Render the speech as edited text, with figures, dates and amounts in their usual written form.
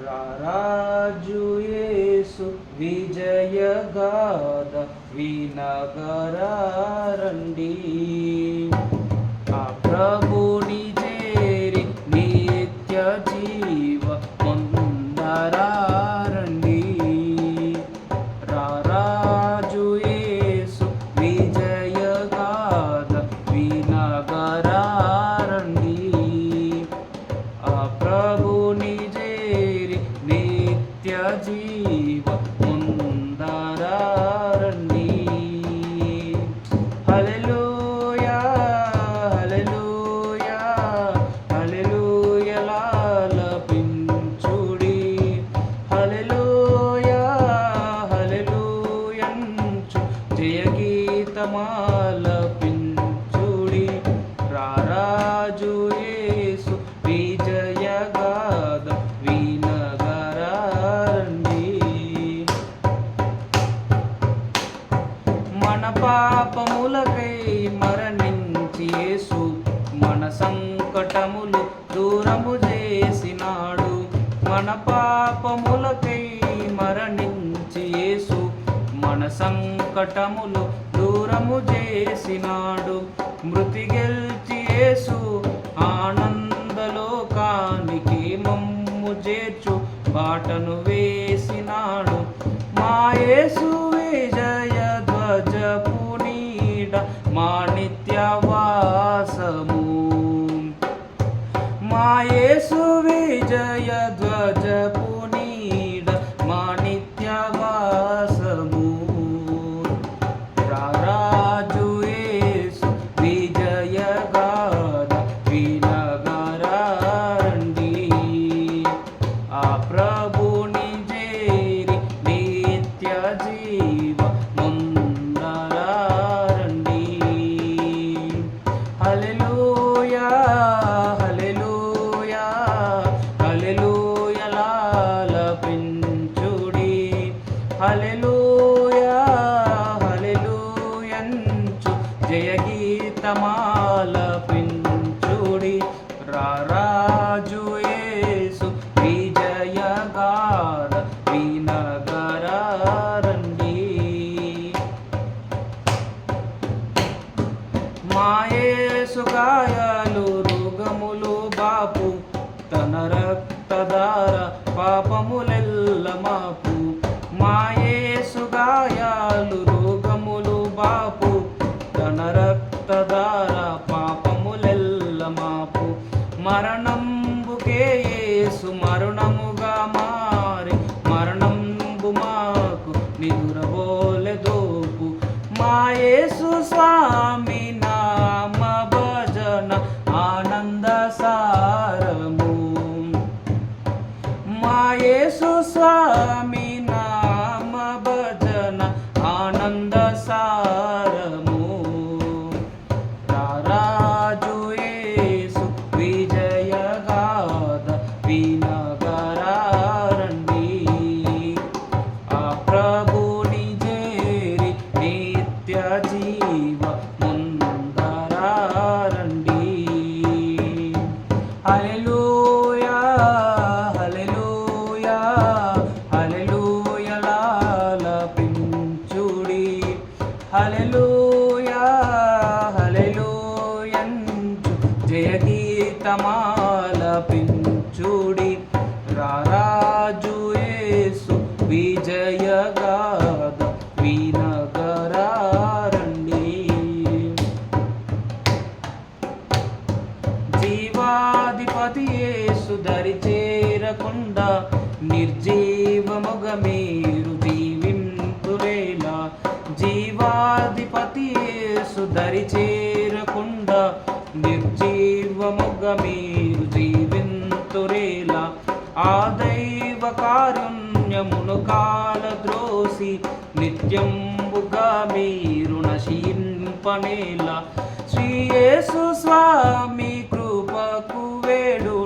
రారాజు యేసు విజయగాథ వినగరండి. ఆ ప్రభుని చేరి నిత్య జీవ పొందరండి. రారాజు యేసు విజయగాథ వినగరండి. ఆ ప్రభుని చేరి నిత్య జీవ పొందరండి. హల్లెలూయా హల్లెలూయా హల్లెలూయా లాలపించుడి. హల్లెలూయా హల్లెలూయంచు జయగీతమాలపించుడి. రారాజు యేసు విజయగాథ వినగరండి. మన పాపములకై మరణించి యేసు మన సంకటములు దూరము చేసినాడు. మన పాపములకై మరణించి యేసు మన సంకటములు దూరము చేసినాడు. మృతి గెల్చి యేసు ఆనందలోకానికి మమ్ము చేర్చు బాటను వేసినాడు. మా యేసు విజయ ధ్వజపు నీడ మా నిత్యవాసము. మా యేసు విజయ ధ్వజపు నీడ మా నిత్యవాసము. రారాజు యేసు విజయగాథ వినగరండి. ఆ ప్రభుని చేరి నిత్య జీవ పొందరండి. హల్లెలూయా హల్లెలూయా హల్లెలూయా లాలపించుడి. హల్లెలూయా హల్లెలూయంచు జయగీతమాలపించుడి. రారాజు యేసు విజయగాథ వినగరండి. మా యేసు గాయాలు రోగములు బాపు, తన రక్తధార పాపములెల్ల మాపు. మా యేసు గాయాలు రోగములు బాపు, తన రక్తధార పాపములెల్ల మాపు. మరణంబుకే యేసు మరణముగా మారి మరణంబు మాకు నిదురబోలె దోపు. మా యేసు స్వామి నామ భజన ఆనంద సారము. మా యేసు స్వామి నామ భజన ఆనంద సారము. రారాజు యేసు విజయగాథ వినగరండి. ఆ ప్రభుని చేరి నిత్య జీవ పొందరండి. హల్లెలూయా హల్లెలూయా హల్లెలూయా లాలపించుడి. హల్లెలూయా హల్లెలూయంచు జయగీతమాలపించుడి. రారాజు యేసు విజయగాథ వినగరండి. జీవాధిపతి యేసు దరి చేరకుండా నిర్జీవముగ మీరు జీవింతురేలా. జీవాధిపతి యేసు దరి చేరకుండా నిర్జీవముగ మీరు జీవింతురేలా. ఆ దైవ కారుణ్యమును కాలద్రోసి నిత్యంబుగా మీరు నశింపనేలా. శ్రీ యేసు స్వామి కృపకు వేడు